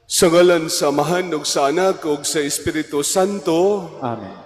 Sa ngalan sa Amahan ug sa Anak ug sa Espiritu Santo, Amen.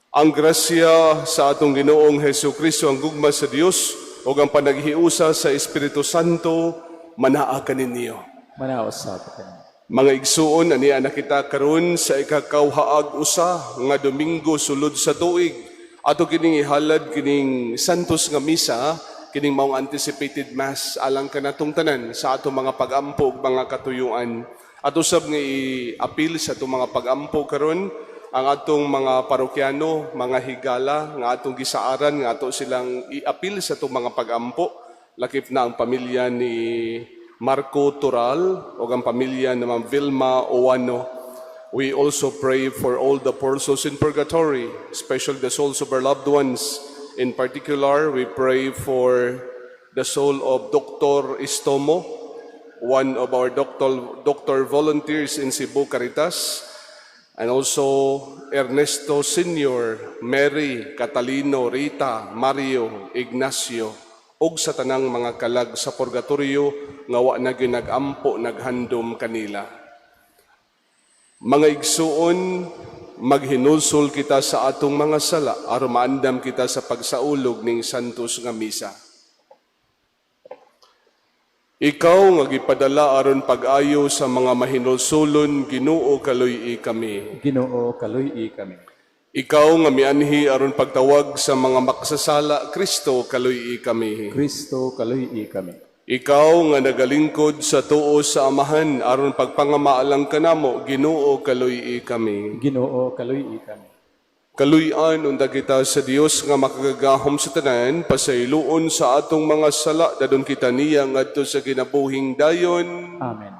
ang grasya sa atong Ginoong Hesukristo, ang gugma sa Dios ug ang panaghiusa sa Espiritu Santo manaa kaninyo. Manausap ka. Mga igsuon, aniya na kita karon sa ikakawhaag usa nga Domingo sulod sa tuig. Ato kining ihalad kining Santos nga misa, kining maong anticipated mass alang kanatong tanan sa atong mga pag-ampo ug mga katuyuan. At usab nga i-appeal sa itong mga pag-ampo karon ang atong mga parokyano, mga higala, nga atong gisaaran, nga ato silang i-appeal sa itong mga pag-ampo. Lakip na ang pamilya ni Marco Tural o ang pamilya ni Ma'am Vilma Owano. We also pray for all the poor souls in purgatory, especially the souls of our loved ones. In particular, we pray for the soul of Dr. Istomo, one of our doctor volunteers in Cebu Caritas, and also Ernesto Sr., Mary, Catalino, Rita, Mario, Ignacio, ug sa tanang mga kalag sa purgatorio nga wa na ginag-ampo naghandom kanila. Mga igsuon, maghinulsol kita sa atong mga sala aron maandam kita sa pagsaulog ning santos nga misa. Ikaw nga gipadala aron pag-ayo sa mga mahinulsulon, Ginoo kaluy-i kami. Ginoo, kaluy-i kami. Ikaw nga mianhi aron pagtawag sa mga maksasala, Kristo kaluy-i kami. Kristo, kaluy-i kami. Ikaw nga nagalingkod sa tuo sa Amahan aron pagpangamaalang kanamo, Ginoo kaluy-i kami. Ginoo, kaluy-i kami. Kaluy-an unta kita sa Dios nga makagagahom sa tanan, pasayloon sa atong mga sala, dadon kita niya ngadto sa ginabuhing dayon. Amen.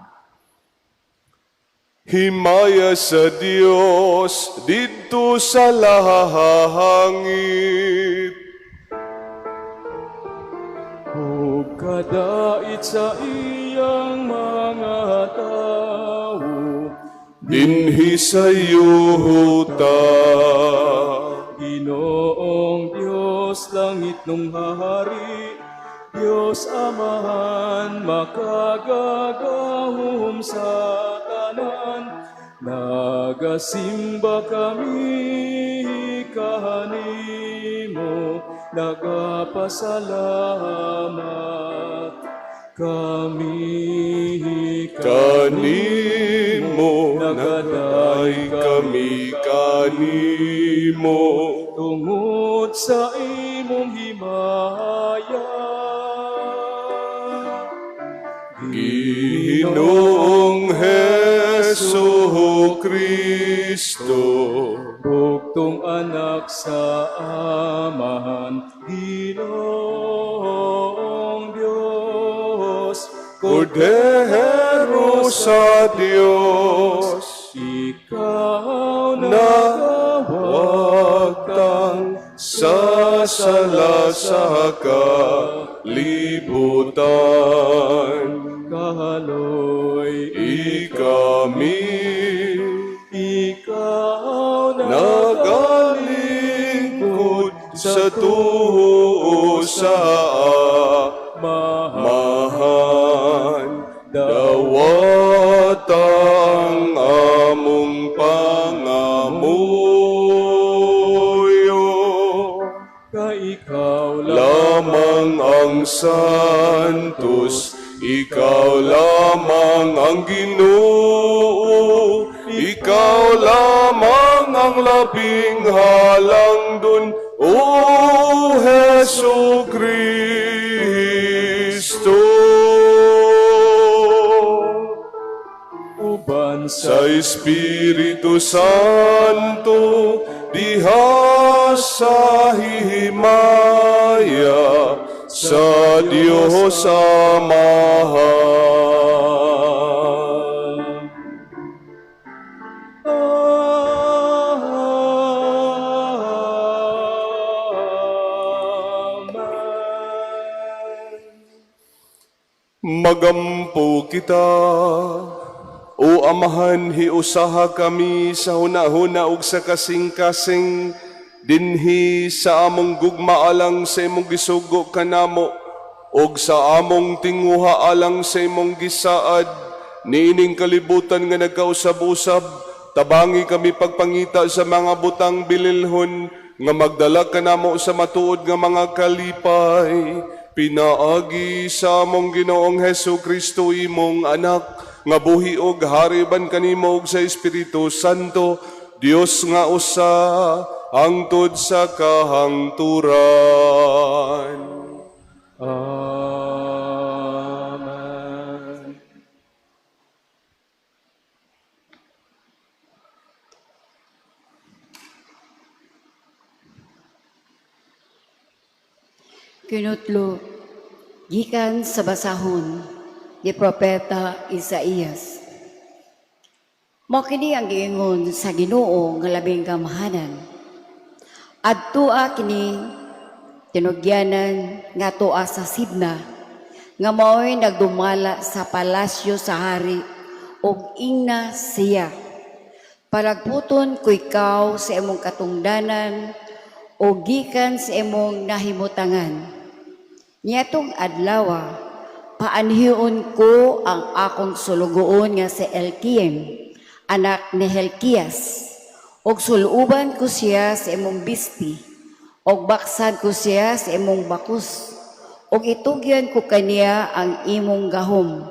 Himaya sa Dios didto sa lahangit. Ug kadait sa iyang mga tawo, Dinhi sa yuta. Ginoong Diyos, langit nung hari, Diyos Amahan, makagagahom sa tanan, nagasimba kami kanimo, nagapasalamat kami Kanimo nagaday kami kanimo. tungod sa imong himaya. Ginoong Hesu Kristo, Bugtong anak sa Amahan, Ginoong Diyos, Kordero sa Dios, ikaw na nawagtang sa sala sa kalibutan. kahaloy, Ikami ikaw na nagalingkod sa tuo sa Amahan. Dawat ang among pangamuyo, ka ikaw lamang ang santos, ikaw lamang ang Ginoo, ikaw lamang ang labing halangdon, O Hesu Kristo. uban Sa Espiritu Santo, diha sa himaya sa Diyos Amahan. Magampo kita, O Amahan, hiusaha kami sa hunahuna ug sa kasing-kasing dinhi sa among gugma alang sa imong gisugo kanamo ug sa among tinguha alang sa imong gisaad niining kalibutan nga nagkausab-usab, tabangi kami pagpangita sa mga butang bililhon, nga magdala ka namo sa matuod nga mga kalipay. Pinaagi sa among Ginoong Hesu Kristo imong anak, nga buhi og hariban kanimo og sa Espiritu Santo, Dios nga usa, hangtod sa kahangturan. Amen. Kinutlo, gikan sa basahon ni Propeta Isaías. Mao kini ang giingon sa Ginoo nga labing kamahanan. Adtua kini tinugyanan nga tuwa sa Sibna, nga mao'y nagdumala sa palasyo sa hari ug ingna siya. Palagputon ko ikaw sa imong katungdanan o gikan sa imong nahimutangan. Niyatong adlaw, paanhiun ko ang akong sulugoon nga si Elkiem, anak ni Helkias, og suluban ko siya sa imong bisti, og baksan ko siya sa imong bakus, og itugyan ko kaniya ang imong gahom,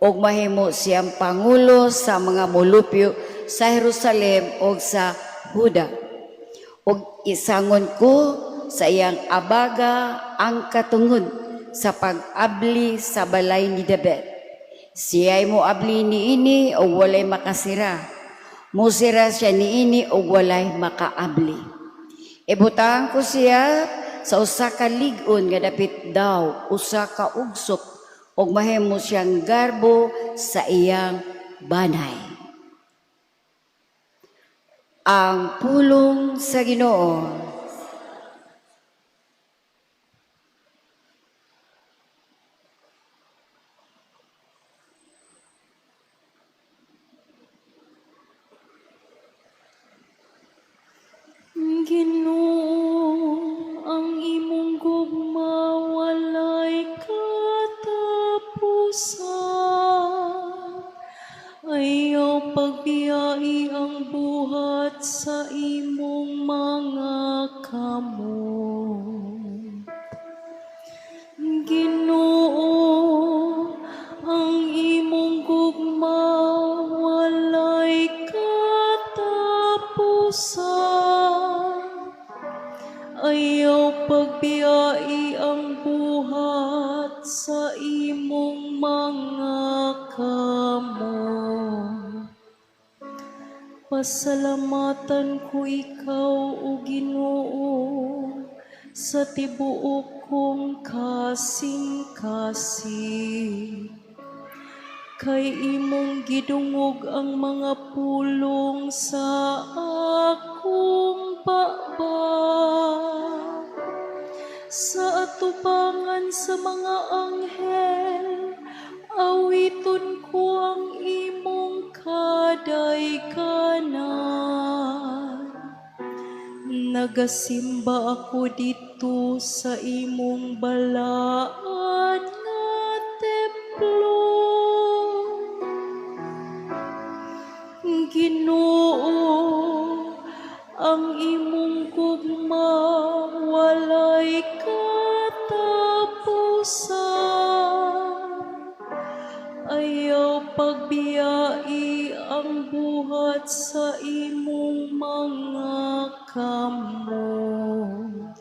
og mahimo siyang pangulo sa mga molupyo sa Jerusalem og sa Huda. Og isangon ko sa iyang abaga ang katungod sa pag-abli sa balay ni David. Siya'y moabli niini o walay makasira. Musira siya niini o walay makaabli. Ibutang ko siya sa usa ka lig-on nga dapit daw, usa ka ugsok, og mahimo siyang garbo sa iyang banay. Ang pulong sa Ginoo. Ginoo, ang imong gugma walay katapusan. Ayaw pagbiyai ang buhat sa imong mga kamot. Ginoo, ang imong gugma walay katapusan. Ayaw pagbiyai ang buhat sa imong mga kamot. Pasalamatan ko ikaw, o Ginoo, sa tibuok kong kasing-kasing. Kay imong gidungog ang mga pulong sa akong baba. Sa atubangan sa mga anghel, awiton ko ang imong kadaykanan. Nagasimba ako dito sa imong balaan nga templo. Ginoo, ang imong gugma walay katapusan. Ayaw pagbiyai ang buhat sa imong mga kamot.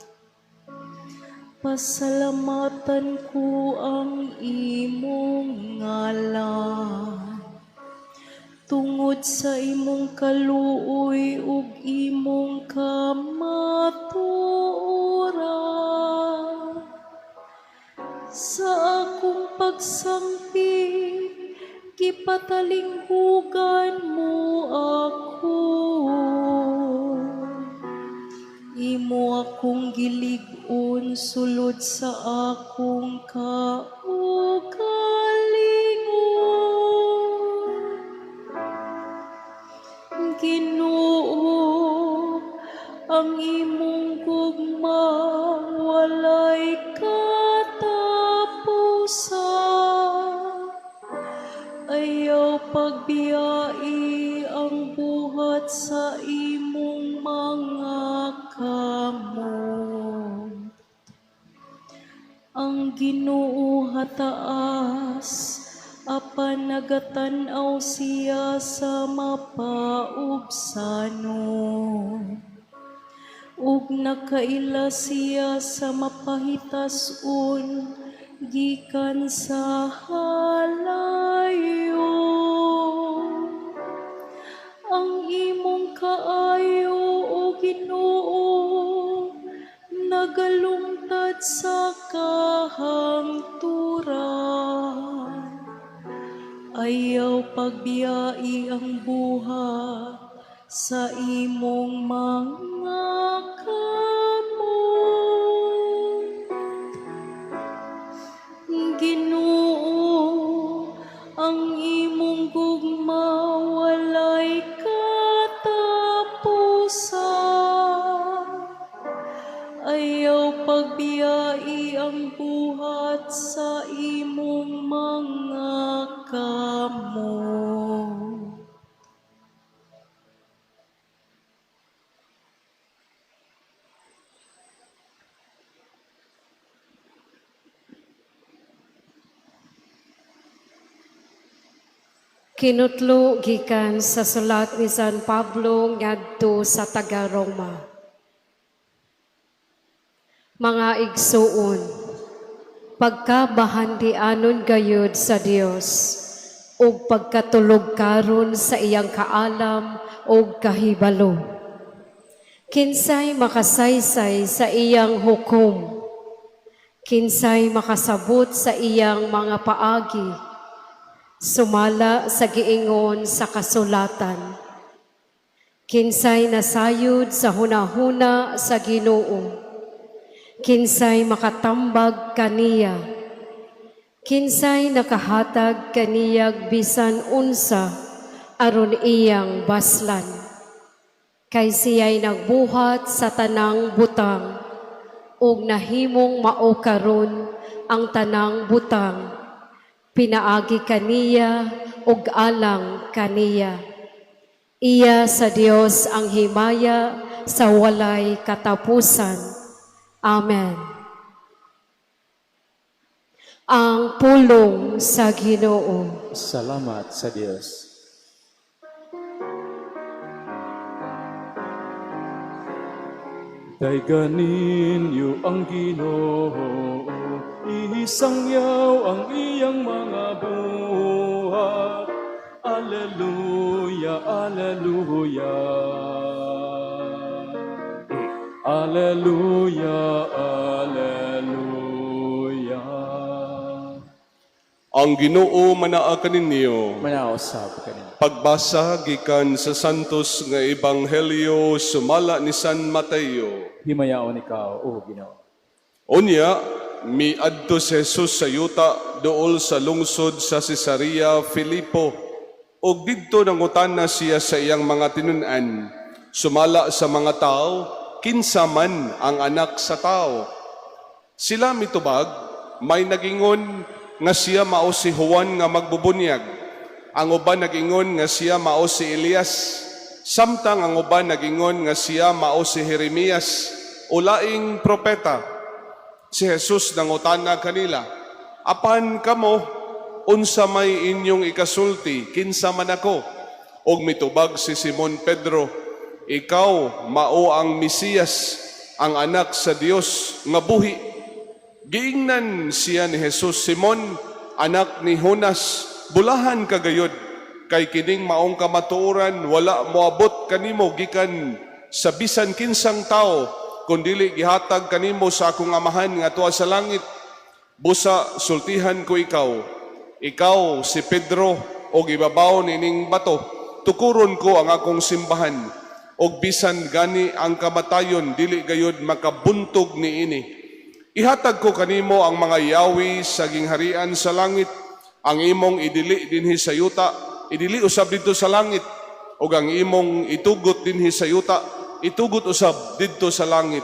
Pasalamatan ko ang imong ngalan. Tungod sa imong kaluoy ug imong kamatuoran. Sa akong pagsangpit, gipatalinghugan mo ako. Imo akong gilig-on sulod sa akong kaugalingon. Ginoo, ang imong gugma walay katapusan. Ayaw pagbiai ang buhat sa imong mga kamot. Ang Ginoo hataas, apan nagatanaw siya sa mapaubsanon. Ug nakaila siya sa mapahitason, gikan sa halayo. Ang imong kaayo, O Ginoo, nagalungtad sa kahangturan. Ayaw pagbiai ang buhat sa imong mga kamot. Ginoo, ang imong gugma walay katapusan. Ayaw pagbiai ang buhat sa imong mga kamot. Kinutlo gikan sa sulat ni San Pablo ngadto sa taga-Roma. Mga igsuon, pagkabahandianon gayud sa Dios ug pagkatulog karon sa iyang kaalam ug kahibalo. Kinsay makasaysay sa iyang hukom, kinsay makasabot sa iyang mga paagi, sumala sa giingon sa kasulatan. Kinsay nasayod sa hunahuna sa Ginoo, kinsay makatambag kaniya, kinsay nakahatag kaniyag bisan unsa aron iyang baslan. Kay siya'y nagbuhat sa tanang butang, ug nahimong mao karon ang tanang butang. Pinaagi kaniya ug alang kaniya. Iya sa Dios ang himaya sa walay katapusan. Amen. Ang pulong sa Ginoo. Salamat sa Diyos. Dayganin niyo ang Ginoo, isangyaw ang iyang mga buhat. Alleluia, alleluia. Alleluia, alleluia. Ang Ginoo manaa kaninyo. Manausap kanina. Pagbasa gikan sa santos nga ebanghelyo sumala ni San Mateo. Himayaon ikaw, O Ginoo. Unya, miadto si Jesus sa yuta dool sa lungsod sa Cesarea Filipo. Og didto nangutana siya sa iyang mga tinun-an, sumala sa mga tao, kinsa man ang anak sa tao. Sila mitubag, may nagingon nga siya mao si Juan nga magbubunyag. Ang uban nagingon nga siya mao si Elias. Samtang ang uban nagingon nga siya mao si Jeremias o laing propeta. Si Jesus nangutana kanila, apan kamo, unsa may inyong ikasulti, kinsa man ako? Og mitubag si Simon Pedro, ikaw mao ang Mesiyas, ang anak sa Dios nga buhi. Giingnan siya ni Jesus, Simon, anak ni Jonas, bulahan ka gayod, kay kining maong kamatuoran wala moabot kanimo gikan sa bisan kinsang tao, kundili gihatag kanimo sa akong amahan nga tuwa sa langit. Busa sultihan ko ikaw, ikaw si Pedro, og ibabaw nining bato, tukuron ko ang akong simbahan, og bisan gani ang kamatayon dili gayud makabuntog niini. Ihatag ko kanimo ang mga yawi sa gingharian sa langit, ang imong idili dinhi sa yuta, idili usab didto sa langit, ug ang imong itugot dinhi sa yuta, itugot usab didto sa langit.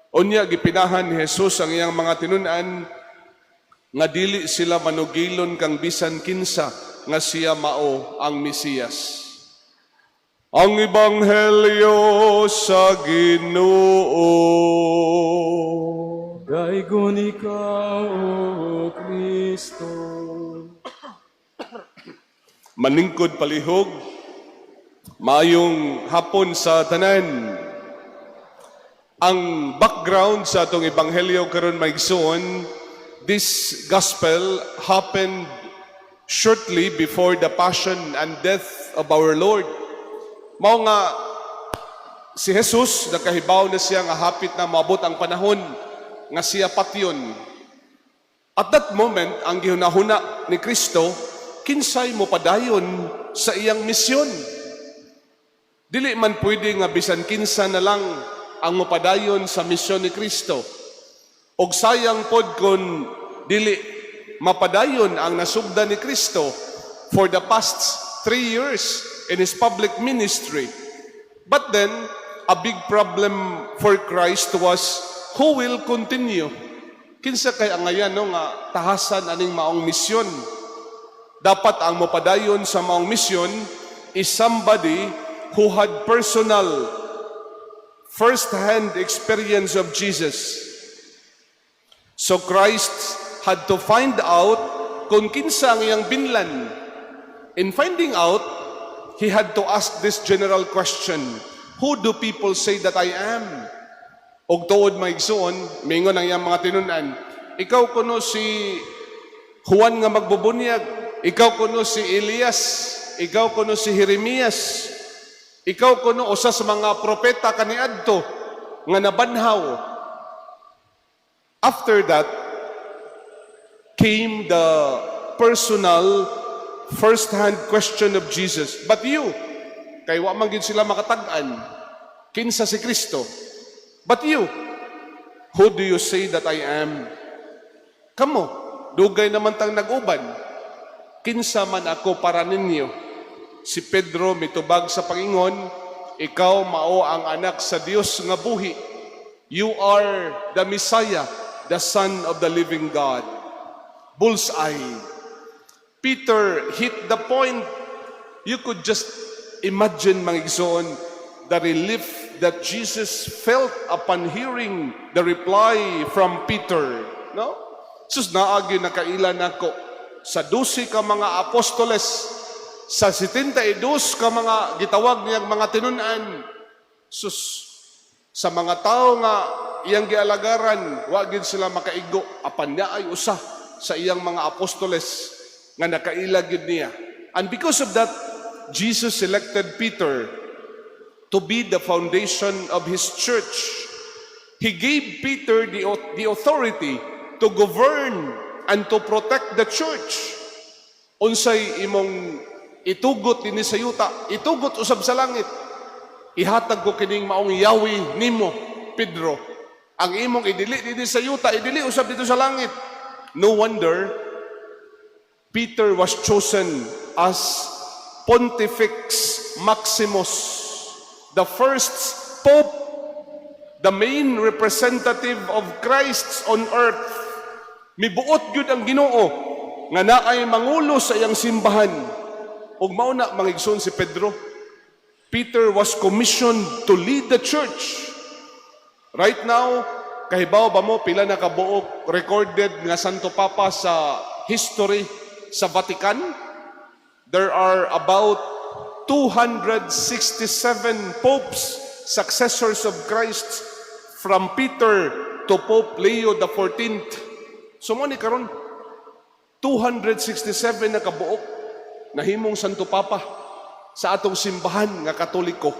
Unya gipinahan ni Jesus ang iyang mga tinun-an nga dili sila manugilon kang bisan kinsa nga siya mao ang Mesiyas. Ang Ebanghelyo sa Ginoo. Daigon ikaw, O Kristo. Maningkod palihog, maayong hapon sa tanan. Ang background sa atong Ebanghelyo karon maigsoon, this gospel happened shortly before the passion and death of our Lord. Mao nga si Jesus nakahibaw na siya nga hapit na maabot ang panahon nga siya patyon. At that moment, ang gihunahuna ni Kristo, kinsay mo padayon sa iyang misyon. Dili man pwede nga bisan kinsa na lang ang mopadayon sa misyon ni Kristo. Og sayang pod kun dili mapadayon ang nasugdan ni Kristo for the past 3 years in his public ministry. But then, a big problem for Christ was, who will continue? Kinsa kay ang ngayon no, nga tahasan aning maong misyon? Dapat ang mopadayon sa maong misyon is somebody who had personal, first-hand experience of Jesus. So Christ had to find out kung kinsa ang iyang binlan. In finding out, he had to ask this general question, who do people say that I am? Og tuod maigsoon, mingon ang iyang mga tinunan, ikaw kuno si Juan nga magbubunyag, ikaw kuno si Elias, ikaw kuno si Jeremias, ikaw kuno usa sa mga propeta kaniadto nga nabanhaw. After that came the personal first-hand question of Jesus. But you, kay wa man gid sila makatag-an, kinsa si Kristo? But you, who do you say that I am? Kamo, dugay naman tang nag-uban. Kinsa man ako para ninyo? Si Pedro mitubag sa pangingon, ikaw mao ang anak sa Dios nga buhi. You are the Messiah, the Son of the living God. Bullseye. Peter hit the point. You could just imagine, mga igsoon, the relief that Jesus felt upon hearing the reply from Peter. No? Sus, naagi na kailan ako sa 12 ka mga apostoles, sa 72 ka mga gitawag niyang mga tinunan. Sus, sa mga tao nga iyang gialagaran, wa gid sila makaigo, apan niya ay usa sa iyang mga apostoles nga nakailag yun niya. And because of that, Jesus selected Peter to be the foundation of his church. He gave Peter the authority to govern and to protect the church. Unsay imong itugot dinhi sa yuta, itugot usab sa langit. Ihatag ko kining maong yawi nimo, Pedro. Ang imong idili dinhi sa yuta, idili usab dito sa langit. No wonder Peter was chosen as Pontifex Maximus, the first pope, the main representative of Christ on earth. Mibuot gyud ang Ginoo nga naay mangulo sa iyang simbahan. Ug mao na mangigsoon si Pedro. Peter was commissioned to lead the church. Right now, kahibaw ba mo pila na kabuok recorded nga Santo Papa sa history sa Vatican? There are about 267 popes, successors of Christ, from Peter to Pope Leo the 14th. So mo ni karon 267 na kabuok nahimong Santo Papa sa atong simbahan nga Katoliko.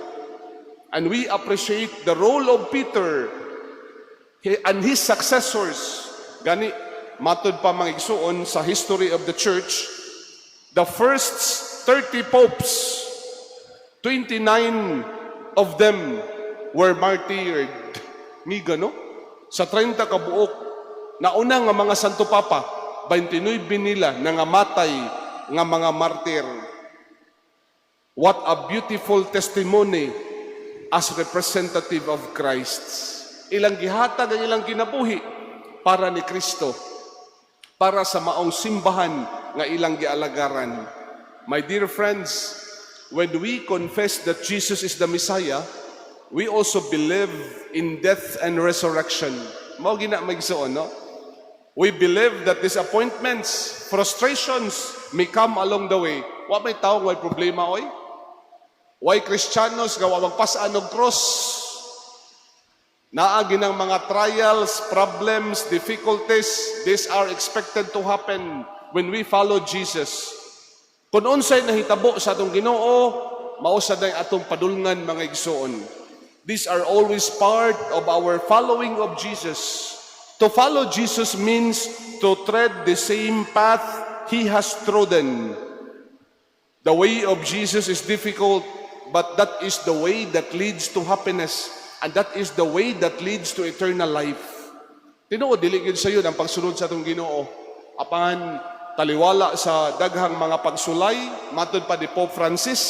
And we appreciate the role of Peter and his successors. Gani matod pa mga igsuon sa history of the church, the first 30 popes, 29 of them were martyred. Miga, no? Sa 30 kabuok, nauna nga mga Santo Papa, 29 nila nangamatay nga mga martir. What a beautiful testimony as representative of Christ. Ilang gihatag ang ilang kinabuhi para ni Kristo, para sa maong simbahan nga ilang gialagaran. My dear friends, when we confess that Jesus is the Messiah, we also believe in death and resurrection. Mao gina maigsoon, no? We believe that disappointments, frustrations may come along the way. Wa may tao may problema oy. Why Kristiyanos nga wa magpasaan og cross? Naa ginang mga trials, problems, difficulties, these are expected to happen when we follow Jesus. Kung unsay nahitabo sa atong Ginoo, mao sad ay atong padulngan mga igsoon. These are always part of our following of Jesus. To follow Jesus means to tread the same path He has trodden. The way of Jesus is difficult, but that is the way that leads to happiness, and that is the way that leads to eternal life. Tinuod dili gyud sayo ang pagsunod sa atong Ginoo. Apan taliwala sa daghang mga pagsulay, matud pa ni Pope Francis,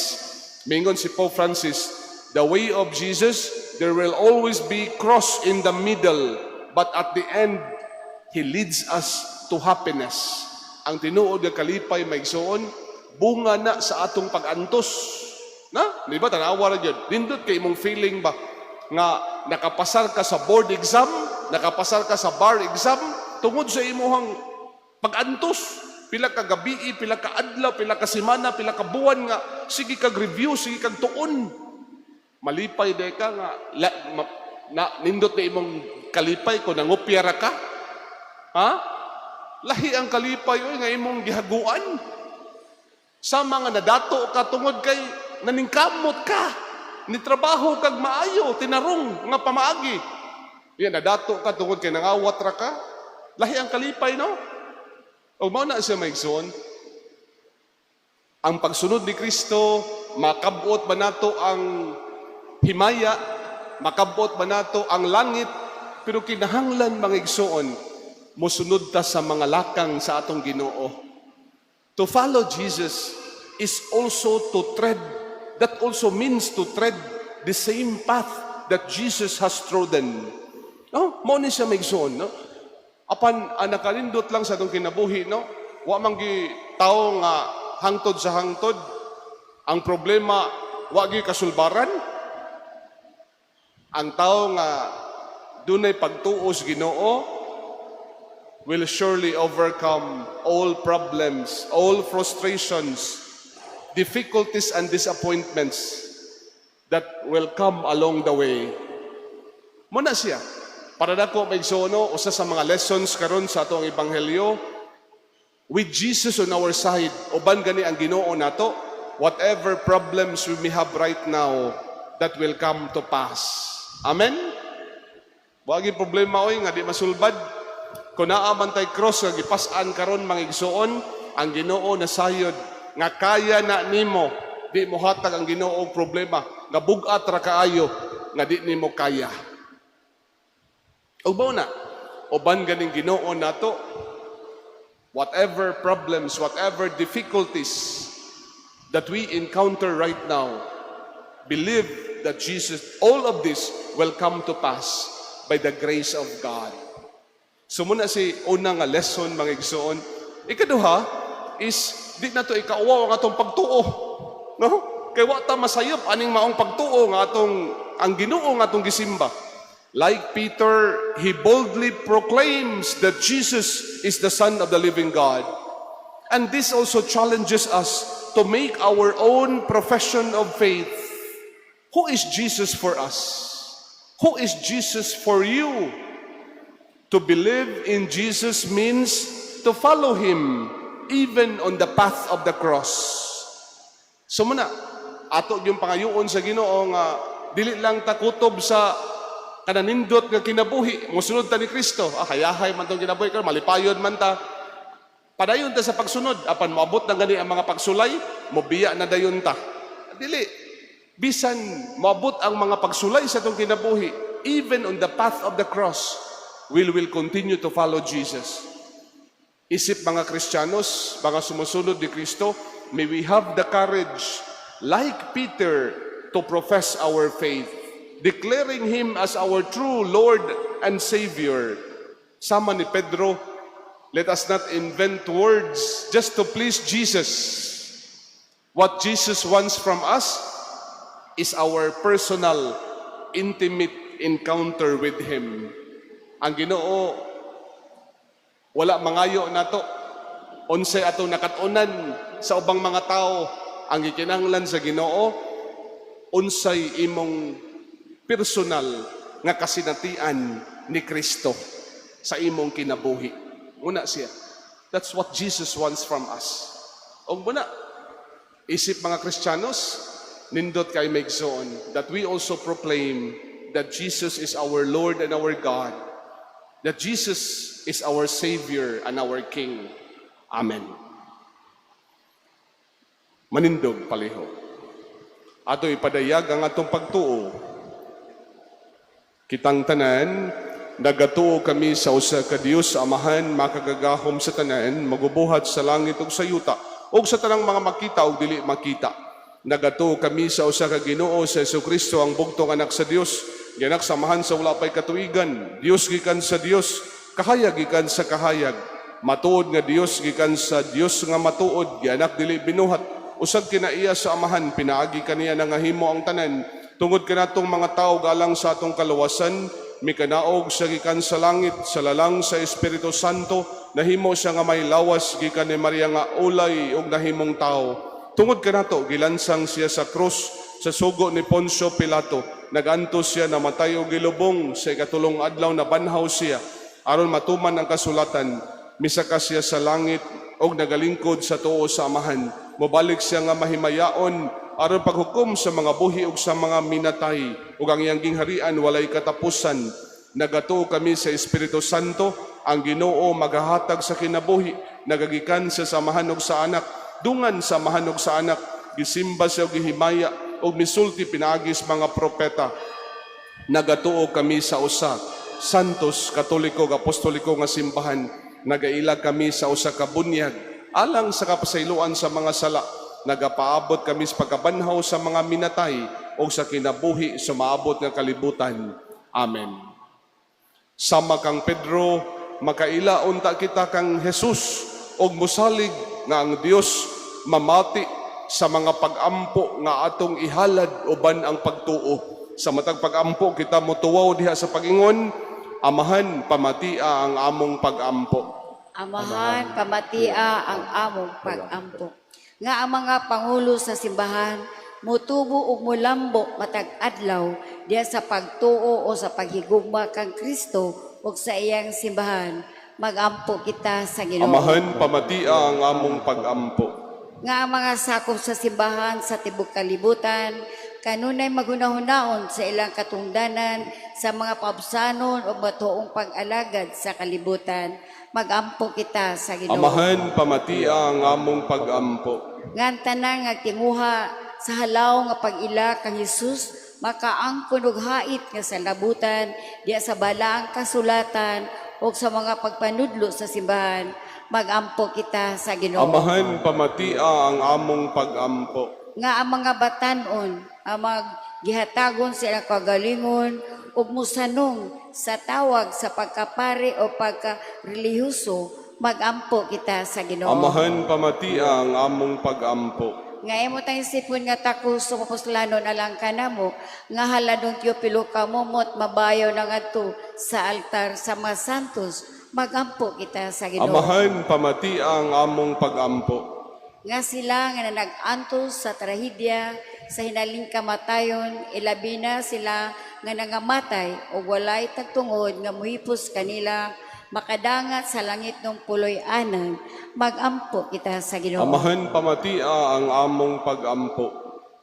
mingon si Pope Francis, the way of Jesus, there will always be cross in the middle, but at the end, He leads us to happiness. Ang tinuod nga kalipay maigsoon, bunga na sa atong pag-antos. Na? Di ba? Tanawa ra yun. Nindot kay imong feeling ba nga nakapasar ka sa board exam, nakapasar ka sa bar exam, tungod sa imuhang pag-antos. Pila ka gabi, pila ka adlaw, pila ka semana, pila ka buwan nga, sige kag review, sige kag tuon. Malipay de ka nga, nindot na imong kalipay kung nangupya ra ka. Ha? Lahi ang kalipay, oy, nga imong gihaguan. Sa mga nadato ka tungod kay naningkamot ka, nitrabaho kag maayo, tinarong nga pamaagi. Yan, nadato ka tungod kay nangawat ra ka. Lahi ang kalipay, no? O mao na siya maigsoon. Ang pagsunod ni Kristo, makabot ba nato ang himaya, makabot ba nato ang langit, pero kinahanglan mga igsoon, mosunod ta sa mga lakang sa atong Ginoo. To follow Jesus is also to tread, that also means to tread the same path that Jesus has trodden. No? Mao ni siya maigsoon, no? Apan nakalindot lang sa atong kinabuhi, no? Wa man gi tawo nga hangtod sa hangtod. Ang problema wa gi kasulbaran. Ang tawo nga dunay pagtuos Ginoo will surely overcome all problems, all frustrations, difficulties and disappointments that will come along the way. Muna siya. Para dako maigsono, usa sa mga lessons karon sa atong ebanghelyo, with Jesus on our side, uban gani ang Ginoo nato, whatever problems we may have right now, that will come to pass. Amen? Wagi problema oy nga di masulbad. Kung naa man tay cross nga gipas-an karon mga igsoon, ang Ginoo nasayod nga kaya na nimo, di mo hatag ang Ginoo og problema, nga bugat ra kaayo nga di nimo kaya. Ubaw na, uban ganing Ginoo nato, whatever problems, whatever difficulties that we encounter right now, believe that Jesus, all of this will come to pass by the grace of God. So muna si unang lesson mga igsoon. Ikaduha is di na to ikauwaw ang atong pagtuo. No? Kay wa ta masayop aning maong pagtuo nga atong ang Ginoo nga atong gisimba. Like Peter, he boldly proclaims that Jesus is the Son of the living God. And this also challenges us to make our own profession of faith. Who is Jesus for us? Who is Jesus for you? To believe in Jesus means to follow Him even on the path of the cross. So muna, ato yung pangayoon sa Ginoo nga dili lang takutob sa kananindot nga kinabuhi, musunod ta ni Kristo. Hayahay man tong kinabuhi karon, malipayon man ta. Padayon ta sa pagsunod, apan moabot na gani ang mga pagsulay, mobiya na dayon ta. Dili. Bisan moabot ang mga pagsulay sa tong kinabuhi, even on the path of the cross, we will continue to follow Jesus. Isip mga Kristiyanos, mga sumusunod ni Kristo, may we have the courage, like Peter, to profess our faith, declaring Him as our true Lord and Savior. Sama ni Pedro, let us not invent words just to please Jesus. What Jesus wants from us is our personal, intimate encounter with Him. Ang Ginoo, wala mangayo na to. Unsay ato nakatunan sa ubang mga tao, ang gikinahanglan sa Ginoo, unsay imong personal nga kasinatian ni Kristo sa imong kinabuhi. Una siya. That's what Jesus wants from us. Og muna, isip mga Kristiyanos, nindot kay maigsoon that we also proclaim that Jesus is our Lord and our God, that Jesus is our Savior and our King. Amen. Manindog paliho. Ato ipadayag ang atong pagtuo. Kitang tanan, nagatuo kami sa usa ka Dios Amahan, makagagahom sa tanan, magubuhat sa langit ug sa yuta, ug sa tanang mga makita ug dili makita. Nagatuo kami sa usa ka Ginoo sa Jesucristo, ang bugtong anak sa Dios, gianak samahan sa wala pay katuigan, Dios gikan sa Dios, kahayag gikan sa kahayag, matuod nga Dios gikan sa Dios nga matuod, gianak dili binuhat, usag kinaiya sa Amahan, pinaagi kaniya nga himo ang tanan, tungod kanatong mga tao galang sa atong kaluwasan, mikanaog sa gikan sa langit, sa lalang sa Espiritu Santo, nahimo siya nga may lawas gikan ni Maria nga ulay ug nahimong tao. Tungod kanato gilansang siya sa krus sa sugo ni Poncio Pilato, nagantos siya namatay og gilubong, sa ikatulong adlaw na banhaw siya aron matuman ang kasulatan, misaka siya sa langit og nagalingkod sa tuo sa Amahan. Mobalik siya nga mahimayaon aron paghukom sa mga buhi ug sa mga minatay, ug ang iyang gingharian walay katapusan. Nagatuo kami sa Espiritu Santo, ang Ginoo magahatag sa kinabuhi, nagagikan sa samahan ug sa anak, dungan sa samahan ug sa anak, gisimba siya ug gihimaya ug misulti pinaagis mga propeta. Nagatuo kami sa usa santos, katoliko ug apostoliko nga simbahan, nagailag kami sa usa ka bunyag alang sa kapasayloan sa mga sala, nagapaabot kami sa pagkabanhaw sa mga minatay o sa kinabuhi sa maabot nga kalibutan. Amen. Sama kang Pedro, makaila unta kita kang Jesus og musalig nga ang Dios mamati sa mga pag-ampo nga atong ihalad uban ang pagtuo. Sa matag pag-ampo kita motuwaw diha sa pag-ingon, Amahan, pamatia ang among pag-ampo. Amahan, pamatia ang among pag-ampo. Nga ang mga pangulo sa simbahan, mutubo ug mulambo matag adlaw diya sa pagtuo o sa paghigugma kang Kristo ug sa iyang simbahan. Magampo kita sa Ginoo. Amahan, pamatia ang among pag-ampo. Nga ang mga sakop sa simbahan sa tibok kalibutan, kanunay maghunahunahon sa ilang katungdanan sa mga paabsanon o matuong pag-alagad sa kalibutan. Magampo kita sa Ginoo. Amahan, pamatia ang among pag-ampo. Ngan tanan nga timuha sa halaw nga pag-ila kang Hesus, makaangkon og hait nga sa labutan diya sa balaang kasulatan o sa mga pagpanudlo sa simbahan. Magampo kita sa Ginoo. Amahan, pamatia ang among pag-ampo. Nga ang mga batanon ang maggihatagon sa ilang kagalingon ug musanong sa tawag sa pagkapare o pagka-relihiyoso, magampo kita sa Ginoo. Amahan, pamatia ang among pag-ampo. Nga imo tayong sipon nga takos sa papuslanon alang kanamo, nga haladong Teopilo kamumot mabayaw na ngadto sa altar sa mga santos, magampo kita sa Ginoo. Amahan, pamatia ang among pag-ampo. Nga sila nga nag-antos sa trahedya sa hinaling kamatayon, ilabi na sila nga nangamatay o walay tagtungod nga muhipos kanila, makadangat sa langit ng puloy anan, magampo kita sa Ginoo. Amahan, pamatia ang among pag-ampo.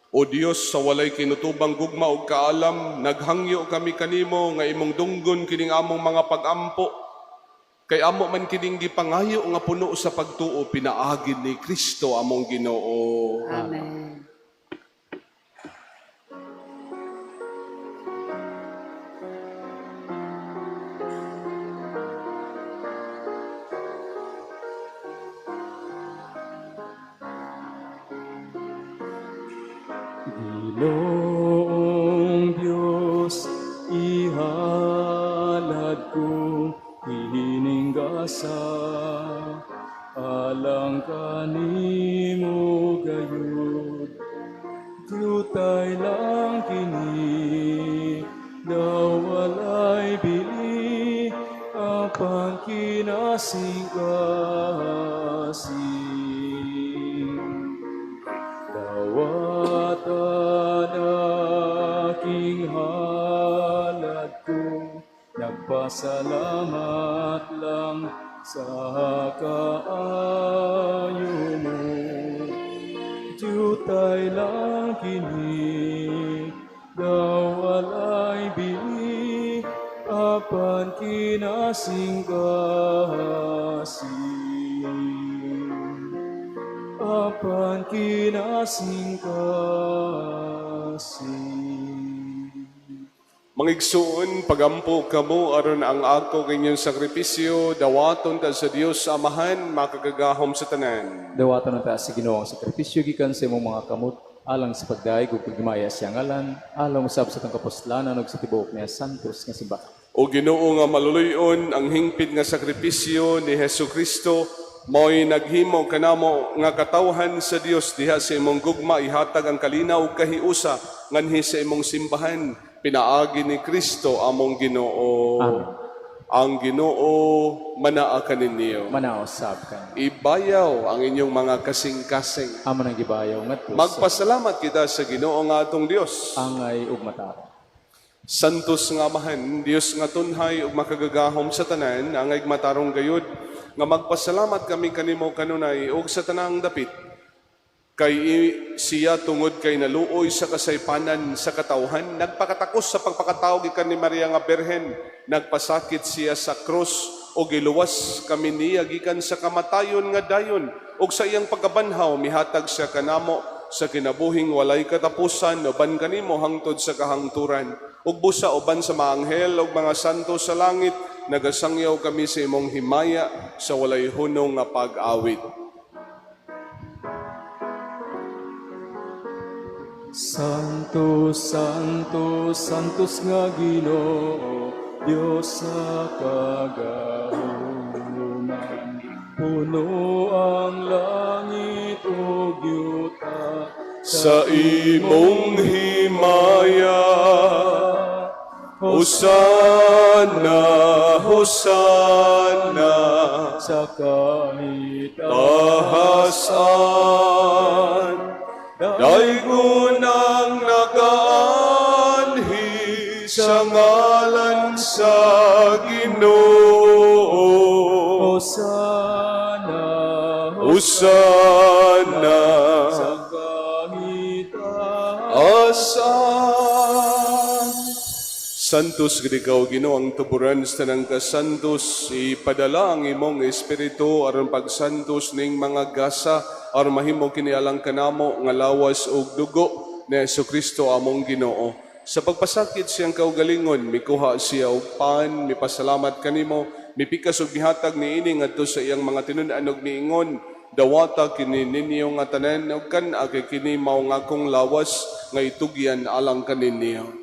O Dios, sa walay kinutubang gugma ug kaalam, naghangyo kami kanimo nga imong dunggon kining among mga pag-ampo. Kay amo man kining gipangayo nga puno sa pagtuo, pinaagid ni Kristo among Ginoo. Amen. Ginoong Diyos, ihalad ko hiningasa, alang kanimo gayon. Jutay lang kini, daw walay bili, apan kinasing-kasing. Dawatan aking halad ko, nagpasalamat lang sa kaayo mo. Jutay lang kini, daw walay bili, apan kinasing-kasing. Apan kinasing-kasing. Mangigsuon, pagampo kamo aron ang ako kanyang sakripisyo, dawaton ta sa Dios Amahan, makagagahom sa tanan. Dawatan na ta sa Ginoo ang sakripisyo gikan sa imong mga kamot, alang sa pagdaig ug pagmaya sa ngalan, alang usab sa kang kaposlanan ug sa tibuok niya santos nga simbahan. O Ginoo nga maluluyon ang hingpit nga sakripisyo ni Hesu Kristo, mo'y naghimo kanamo nga katawhan sa Dios diha sa imong gugma ihatag ang kalinaw ug kahiusa nganhi sa imong simbahan. Pinaagi ni Kristo among Ginoo. Amen. Ang Ginoo manaa kaninyo. Manaosab ka. Ibayaw ang inyong mga kasing-kasing. Amo nang gibayaw ngadto sa Magpasalamat kita sa Ginoo nga atong Dios. angay ug matara. Santos nga Amahan, Dios nga tunhay ug makagagahom sa tanan, angay matarong gayud nga magpasalamat kami kanimo kanunay ug sa tanang dapit. Kay siya tungod kay naluoy sa kasaypanan sa katawhan, nagpakatakos sa pagpakatao gikan ni Maria nga Berhen, nagpasakit siya sa krus o giluwas kami niya gikan sa kamatayon nga dayon, ug sa iyang pagkabanhaw mihatag siya kanamo sa kinabuhing walay katapusan uban kanimo hangtod sa kahangturan, ug busa uban sa mga anghel ug mga santo sa langit, nagasangyaw kami sa imong himaya sa walay hunong nga pag-awit. Santos, Santos, Santos nga Ginoo, Dios sa kagahuman. Puno ang langit ug yuta Sa imong himaya, Hosana, Hosana, sa kahit tahasan, daygon ang nagaanhi sa ngalan sa Ginoo. Hosana, Hosana, sa kahit asan. Santos gid ikaw Ginoo ang tuburan sa tanang kasantos, ipadala ang imong espiritu aron pagsantos ning mga gasa aron mahimo kini alang kanamo nga lawas ug dugo ni Jesucristo among Ginoo. Sa pagpasakit siyang kaugalingon, mikuha siya og pan, mipasalamat kanimo, mipikas og gihatag niini ngadto sa iyang mga tinun-an ug miingon, dawata kini ninyo nga tanan ug kan-a kay kini mao nga akong lawas nga itugyan alang kaninyo.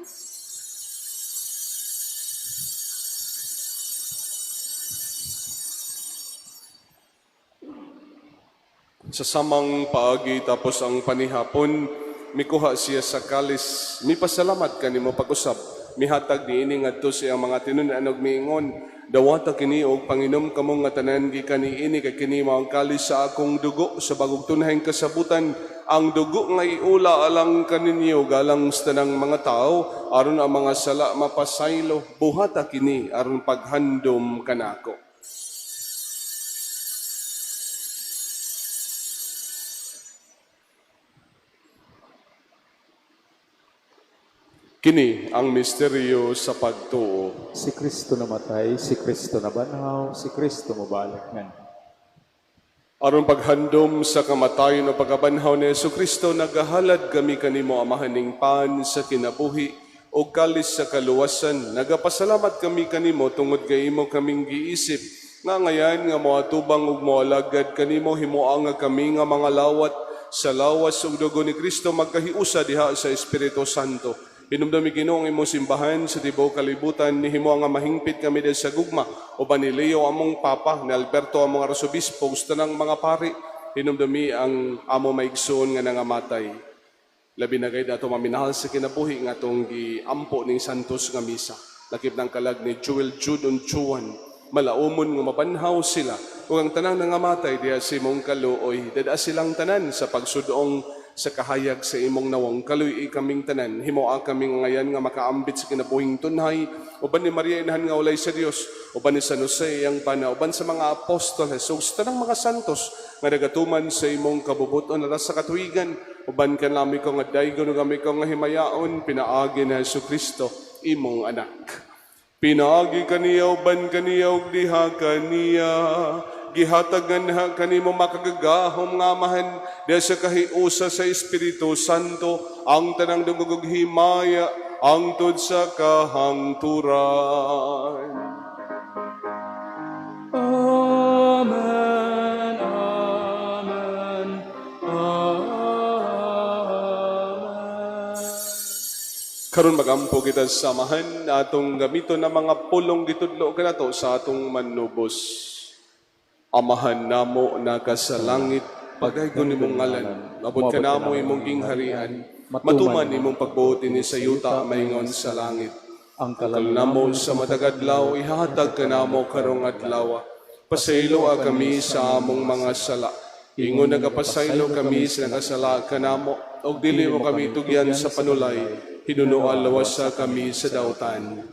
Sa samang paagi tapos ang panihapon, mikuha siya sa kalis, mipasalamat kanimo pag-usab, mihatag niini ngadto sa iyang mga tinun-an ug miingon, dawata kini og panginom kamo nga tanan gikan niini kay kini mao ang kalis sa akong dugo sa bagong tunahing kasabutan, ang dugo nga iula alang kaninyo galang sa tanang mga tao aron ang mga sala mapasaylo, buhata kini aron paghandom kanako. Kini ang misteryo sa pagtuo. Si Kristo namatay, si Kristo nabanhaw, si Kristo mabalik ngan. Aron paghandom sa kamatayon o pagkabanhaw ni Jesucristo, nagahalad kami kanimo amahaning pan sa kinabuhi o kalis sa kaluwasan. Nagapasalamat kami kanimo tungod kay imo kaming giisip nga ngayan nga moatubang ug moalagad kanimo himuang nga kami nga mga lawat sa lawas ug dugo ni Kristo magkahiusa diha sa Espiritu Santo. Hinumdumi Ginoo ang imong simbahan sa tibuok kalibutan, nihimo nga mahingpit kami dahil sa gugma, uban ni Leo among papa, ni Alberto among arsobispo, tanang mga pari, hinumdumi ang amo maigsoon nga nangamatay. Labi na gayud ato maminahal sa kinabuhi nga atong giampo ning santos nga misa. Lakip ng kalag ni Joel Jude Unchuan, malaumon nga mabanhaw sila ug ang tanang nangamatay diha sa imong kaluoy. Dada silang tanan sa pagsudong sa kahayag sa imong nawong kaluy kaming tanan. Himoa kaming ngayan nga makaambit sa kinabuhing tunhay. Uban ni Maria inahan nga walay sa Dios, uban ni San Jose ang pana, uban sa mga apostoles ug sa tanang mga santos nga nagatuman sa imong kabubuton na sa katuigan. Uban ka nami ko nga daygon ug kami ko nga himayaon pinaagi na Jesucristo imong anak. Pinaagi kaniya uban kaniya ug diha kaniya gihatagan ha kanimo makagagahom nga amahan diha sa kahiusa sa Espiritu Santo ang tanang dungog ug himaya angtod sa kahangturan. Amen, amen, amen. Karon magampo kita sa samahan atong gamiton na mga pulong gitudlo kanato sa atong manubos. Amahan namo na sa langit, pagaygon nimong ngalan, abot ka namo imong gingharian, matuman imong pagbuoti ni sa yuta maingon sa langit. Ang Kalnamo sa matagadlaw, ihatag ka namo karong adlaw. Pasaylo kami sa among mga sala. Ingon nagapasaylo kami sa nakasala ka namo, og dili mo kami tugyan sa panulay, hinunoan lawas sa kami sa dautan.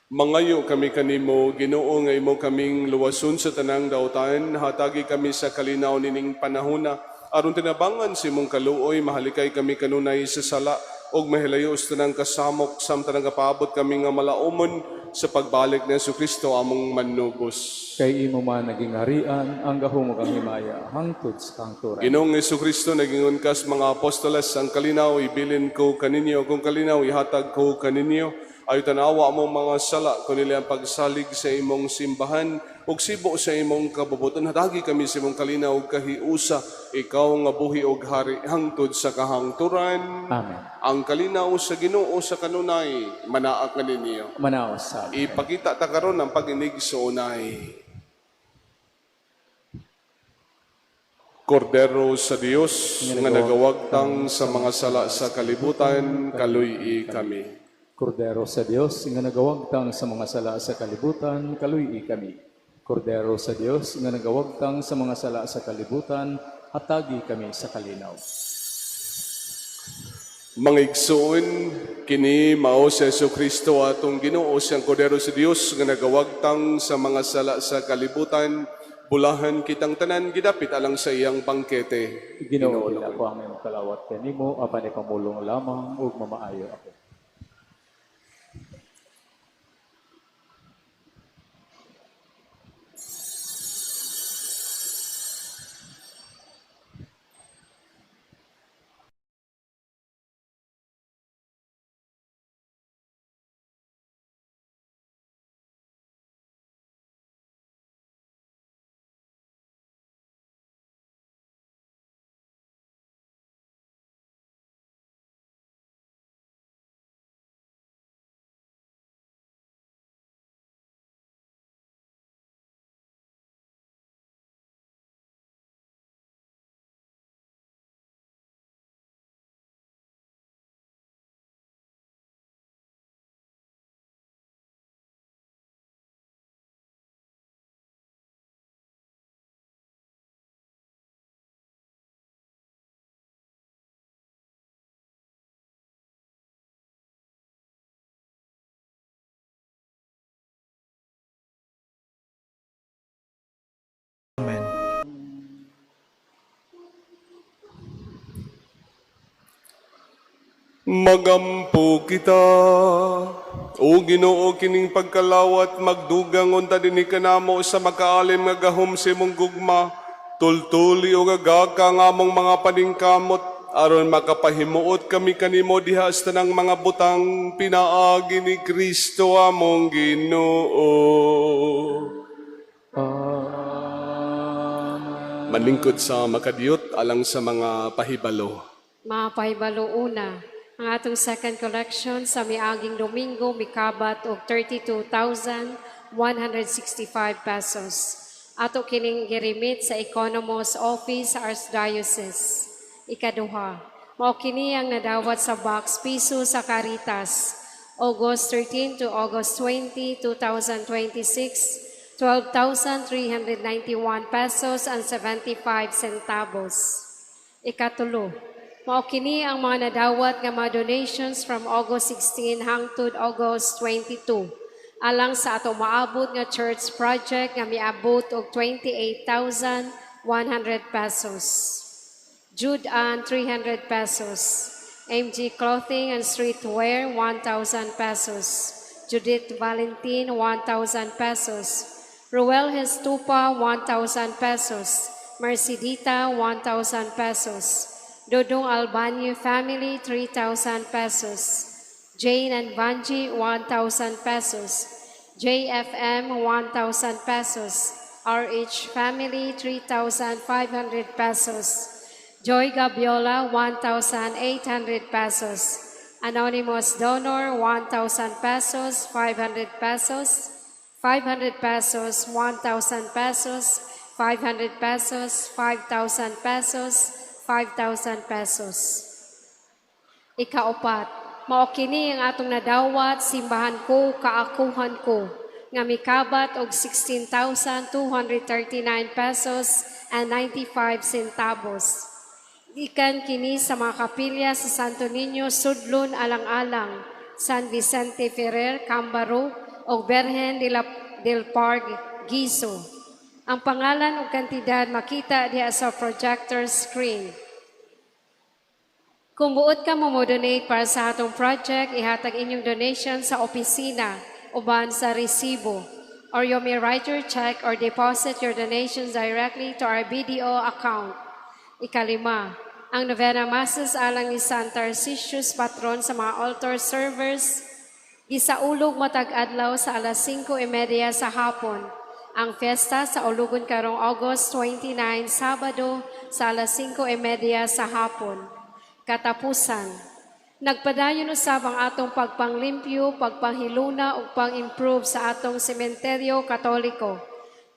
Mangayo kami kanimo, Ginoo nga imo kaming luwason sa tanang dautan, hatagi kami sa kalinaw nining panahona, aron tinabangan si imong kaluoy, mahalikay kami kanunay sa sala, og mahilayo sa tanang kasamok, samtang kapaabot kami nga malaumon sa pagbalik ni Jesucristo among manubos. Kay imo man naging harian, ang gahom ug ang himaya, hangtod sa kangturan. Ginoong Jesucristo, nagingon kas mga apostoles, ang kalinaw ibilin ko kaninyo, kung kalinaw ihatag ko kaninyo, ay tanawa mong mga sala, kunili ang pagsalig sa imong simbahan, ug sibo sa imong kabubuton. Hatagi kami sa imong kalinaw ug kahiusa, ikaw nga buhi ug hari hangtod sa kahangturan. Amen. Ang kalinaw sa Ginoo sa kanunay, manaak nga ninyo. Manaos sa Ipakita ta karon ang pag-inig sa unay. Kordero sa Dios, nga nagawagtang sa mga sala sa kalibutan, kaluy kami. Kordero sa Dios, nga nagawagtang sa mga sala sa kalibutan, kaluy kami. Kordero sa Dios, nga nagawagtang sa mga sala sa kalibutan, hatagi kami sa kalinaw. Mga igsoon, kini mao si Jesucristo atong Ginoo siyang Kordero sa Dios nga nagawagtang sa mga sala sa kalibutan, bulahan kitang tanan gidapit alang sa iyang bangkete. Ginoo nila ko ang imong kalawat kanimo, apan ipamulong lamang ug mamaayo ako. Magampo kita, o Ginoo kining pagkalawat, magdugang unta dinhi kanamo sa makaalim nga gahom sa imong gugma, tultuli o gagaka nga among mga paningkamot, aron makapahimuot kami kanimo diha sa tanang mga butang pinaagi ni Kristo among Ginoo. Manlingkod sa makadiyot alang sa mga pahibalo. Mga pahibalo una, ang atong second collection sa miaging Domingo, mikabat og 32,165 pesos. Ato kining girimit sa Economos Office sa Archdiocese. Ikaduha, Mao kini ang nadawat sa box piso sa Caritas. August 13 to August 20, 2026, 12,391 pesos and 75 centavos. Ikatulo, mao kini ang mga nadawat nga mga donations from August 16 hangtod August 22. Alang sa ato maabot nga church project nga miabot og 28,100 pesos. Jude Ann, 300 pesos. MG Clothing and Streetwear, 1,000 pesos. Judith Valentin, 1,000 pesos. Ruel Hestupa, 1,000 pesos. Mercedita, 1,000 pesos. Dodong Albani Family, 3,000 pesos. Jane and Vanji, 1,000 pesos. JFM, 1,000 pesos. RH Family, 3,500 pesos. Joy Gabiola, 1,800 pesos. Anonymous Donor, 1,000 pesos, 500 pesos. 500 pesos, 1,000 pesos, 500 pesos, 5,000 pesos, 5,000 pesos. Ikaapat, mao kini ang atong nadawat, simbahan ko, kaakuhan ko, nga mikabat og 16,239 pesos and 95 centavos. Ikan kini sa mga kapilya sa Santo Niño, Sudlon, Alang-alang, San Vicente Ferrer, Cambaro, o Berhen del Parque, Giso. Ang pangalan o kantidad makita diha sa projector screen. Kung buot ka mo donate para sa atong project, ihatag inyong donation sa opisina uban sa resibo. Or you may write your check or deposit your donations directly to our BDO account. Ikalima, ang Novena Masses alang ni San Tarcisius, patron sa mga altar servers, gisaulog matag-adlaw sa alas 5:30 sa hapon. Ang fiesta sa ulugon karong August 29, Sabado, sa alas 5:30 sa hapon. Katapusan, nagpadayon usab ang atong pagpanglimpyo, pagpanghiluna ug pang-improve sa atong sementeryo katoliko.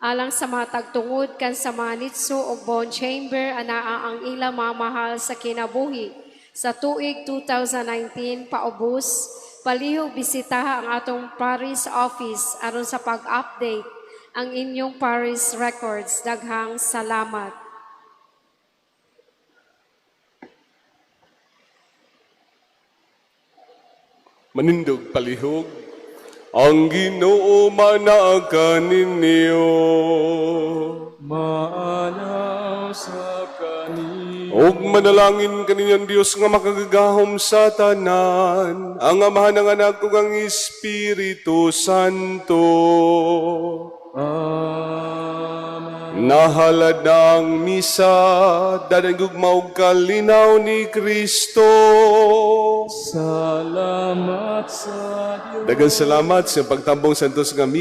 Alang sa mga tagtungod kan sa mga nitso ug bone chamber anaa ang ilang mga mahal sa kinabuhi. Sa tuig 2019 paubos, palihog bisitaha ang atong parish office aron sa pag-update ang inyong parish records. Daghang salamat. Manindog palihog, ang Ginoo manaka ninyo. Maanaw sa kanila. Og manalangin kaninyang Dios nga makagagahom sa tanan, ang Amahan ng Anak ug ang Espiritu Santo. Amen. Nahalad ang misa, dadagog maog kalinaw ni Kristo. Salamat sa Diyos. Daghang salamat sa pagtambong santos nga misa.